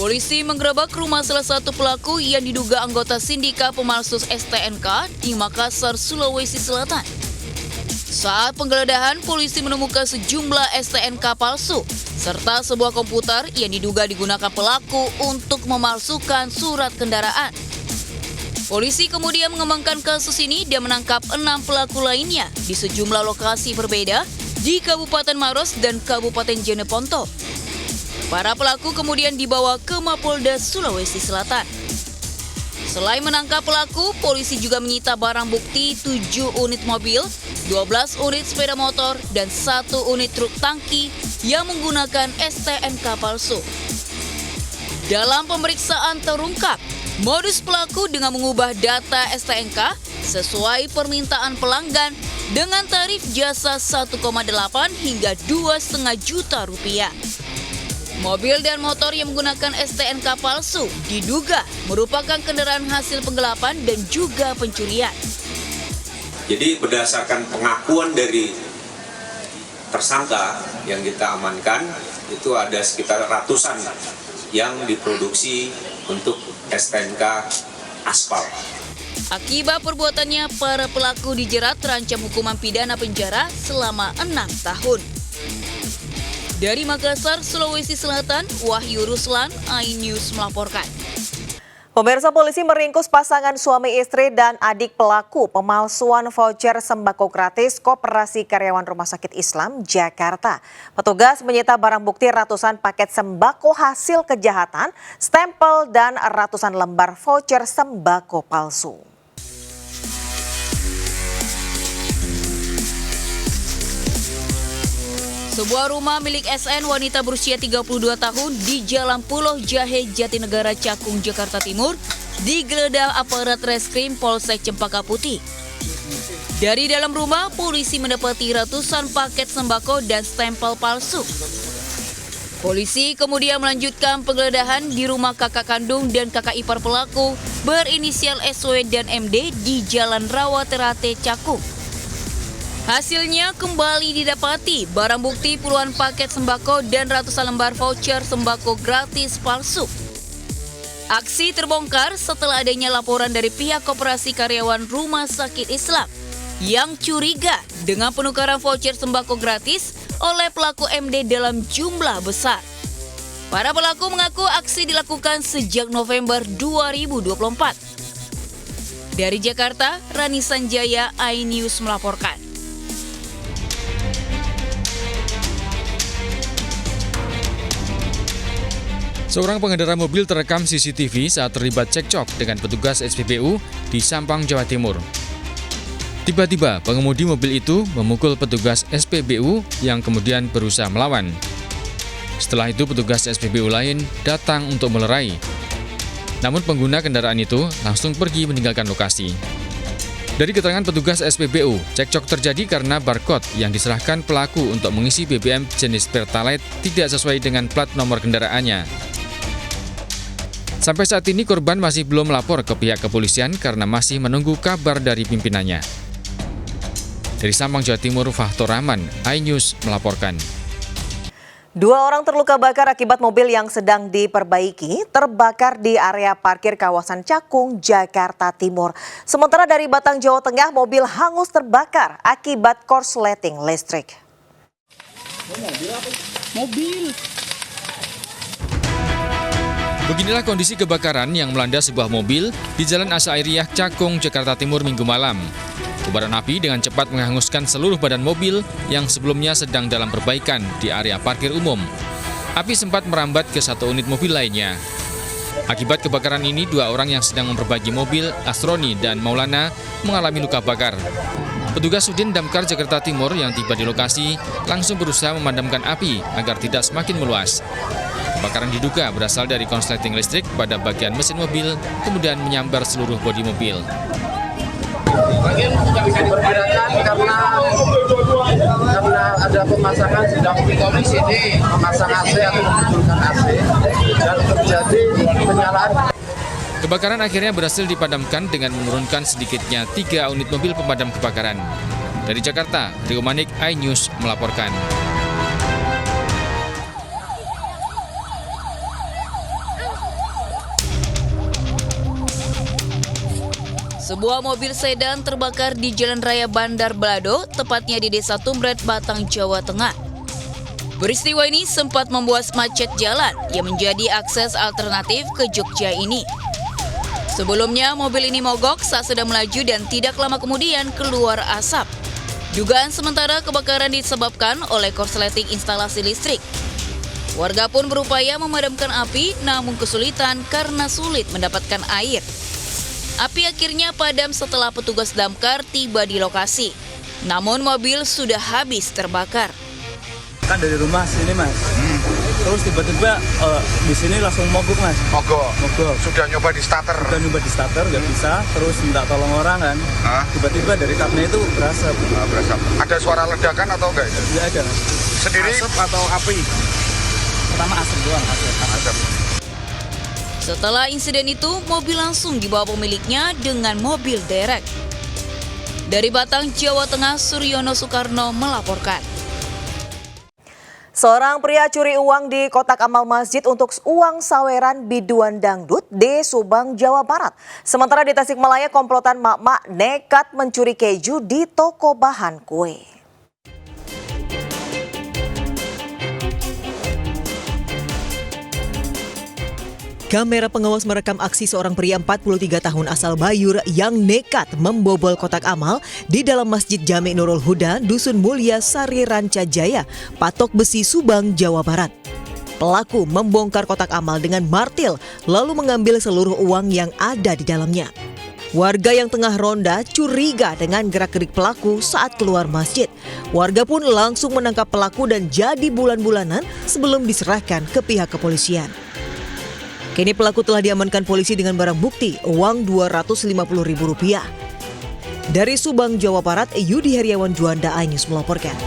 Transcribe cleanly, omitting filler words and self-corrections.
Polisi menggerebek rumah salah satu pelaku yang diduga anggota sindikat pemalsu STNK di Makassar, Sulawesi Selatan. Saat penggeledahan, polisi menemukan sejumlah STNK palsu serta sebuah komputer yang diduga digunakan pelaku untuk memalsukan surat kendaraan. Polisi kemudian mengembangkan kasus ini dan menangkap 6 pelaku lainnya di sejumlah lokasi berbeda di Kabupaten Maros dan Kabupaten Jeneponto. Para pelaku kemudian dibawa ke Mapolda Sulawesi Selatan. Selain menangkap pelaku, polisi juga menyita barang bukti 7 unit mobil, 12 unit sepeda motor, dan 1 unit truk tangki yang menggunakan STNK palsu. Dalam pemeriksaan terungkap, modus pelaku dengan mengubah data STNK sesuai permintaan pelanggan dengan tarif jasa 1,8 hingga 2,5 juta rupiah. Mobil dan motor yang menggunakan STNK palsu diduga merupakan kendaraan hasil penggelapan dan juga pencurian. Jadi berdasarkan pengakuan dari tersangka yang kita amankan, itu ada sekitar ratusan yang diproduksi untuk STNK aspal. Akibat perbuatannya, para pelaku dijerat terancam hukuman pidana penjara selama 6 tahun. Dari Makassar, Sulawesi Selatan, Wahyu Ruslan, iNews melaporkan. Pemirsa, polisi meringkus pasangan suami istri dan adik pelaku pemalsuan voucher sembako gratis Koperasi Karyawan Rumah Sakit Islam, Jakarta. Petugas menyita barang bukti ratusan paket sembako hasil kejahatan, stempel, dan ratusan lembar voucher sembako palsu. Sebuah rumah milik SN wanita berusia 32 tahun di Jalan Pulau Jahe, Jatinegara, Cakung, Jakarta Timur digeledah aparat Reskrim Polsek Cempaka Putih. Dari dalam rumah, polisi mendapati ratusan paket sembako dan stempel palsu. Polisi kemudian melanjutkan penggeledahan di rumah kakak kandung dan kakak ipar pelaku berinisial SW dan MD di Jalan Rawaterate, Cakung. Hasilnya kembali didapati barang bukti puluhan paket sembako dan ratusan lembar voucher sembako gratis palsu. Aksi terbongkar setelah adanya laporan dari pihak Koperasi Karyawan Rumah Sakit Islam yang curiga dengan penukaran voucher sembako gratis oleh pelaku MD dalam jumlah besar. Para pelaku mengaku aksi dilakukan sejak November 2024. Dari Jakarta, Rani Sanjaya, iNews melaporkan. Seorang pengendara mobil terekam CCTV saat terlibat cekcok dengan petugas SPBU di Sampang, Jawa Timur. Tiba-tiba, pengemudi mobil itu memukul petugas SPBU yang kemudian berusaha melawan. Setelah itu, petugas SPBU lain datang untuk melerai. Namun pengguna kendaraan itu langsung pergi meninggalkan lokasi. Dari keterangan petugas SPBU, cekcok terjadi karena barcode yang diserahkan pelaku untuk mengisi BBM jenis Pertalite tidak sesuai dengan plat nomor kendaraannya. Sampai saat ini korban masih belum melapor ke pihak kepolisian karena masih menunggu kabar dari pimpinannya. Dari Sampang, Jawa Timur, Fahtor Rahman, iNews melaporkan. 2 orang terluka bakar akibat mobil yang sedang diperbaiki terbakar di area parkir kawasan Cakung, Jakarta Timur. Sementara dari Batang, Jawa Tengah, mobil hangus terbakar akibat korsleting listrik. Mobil. Beginilah kondisi kebakaran yang melanda sebuah mobil di Jalan Asairiyah, Cakung, Jakarta Timur Minggu malam. Kobaran api dengan cepat menghanguskan seluruh badan mobil yang sebelumnya sedang dalam perbaikan di area parkir umum. Api sempat merambat ke 1 unit mobil lainnya. Akibat kebakaran ini, 2 orang yang sedang memperbaiki mobil, Asroni dan Maulana, mengalami luka bakar. Petugas Sudin Damkar Jakarta Timur yang tiba di lokasi langsung berusaha memadamkan api agar tidak semakin meluas. Kebakaran diduga berasal dari korsleting listrik pada bagian mesin mobil, kemudian menyambar seluruh bodi mobil. Diperkirakan karena ada pemasangan sedang di sini memasang AC atau membetulkan AC dan terjadi penyalaan. Kebakaran akhirnya berhasil dipadamkan dengan menurunkan sedikitnya 3 unit mobil pemadam kebakaran. Dari Jakarta, Rio Manik, iNews melaporkan. Sebuah mobil sedan terbakar di Jalan Raya Bandar Balado, tepatnya di Desa Tumbret, Batang, Jawa Tengah. Peristiwa ini sempat membuat macet jalan yang menjadi akses alternatif ke Jogja ini. Sebelumnya, mobil ini mogok saat sedang melaju dan tidak lama kemudian keluar asap. Dugaan sementara kebakaran disebabkan oleh korsleting instalasi listrik. Warga pun berupaya memadamkan api, namun kesulitan karena sulit mendapatkan air. Api akhirnya padam setelah petugas damkar tiba di lokasi. Namun mobil sudah habis terbakar. Kan dari rumah sini mas, terus tiba-tiba di sini langsung mogok mas. Mogok. Sudah nyoba di starter. Nggak bisa, terus minta tolong orang kan. Tiba-tiba dari kapnya itu berasap. Ada suara ledakan atau enggak? Nggak ada mas. Sendiri atau api? Pertama asap doang, asap. Setelah insiden itu, mobil langsung dibawa pemiliknya dengan mobil derek. Dari Batang, Jawa Tengah, Suryono Soekarno melaporkan. Seorang pria curi uang di kotak amal masjid untuk uang saweran biduan dangdut di Subang, Jawa Barat. Sementara di Tasikmalaya, komplotan mak-mak nekat mencuri keju di toko bahan kue. Kamera pengawas merekam aksi seorang pria 43 tahun asal Bayur yang nekat membobol kotak amal di dalam Masjid Jami Nurul Huda, Dusun Mulia, Sari Ranca Jaya, Patok Besi, Subang, Jawa Barat. Pelaku membongkar kotak amal dengan martil lalu mengambil seluruh uang yang ada di dalamnya. Warga yang tengah ronda curiga dengan gerak-gerik pelaku saat keluar masjid. Warga pun langsung menangkap pelaku dan jadi bulan-bulanan sebelum diserahkan ke pihak kepolisian. Kini pelaku telah diamankan polisi dengan barang bukti uang Rp250.000. Dari Subang, Jawa Barat, Yudi Heriawan Juanda, iNews melaporkan.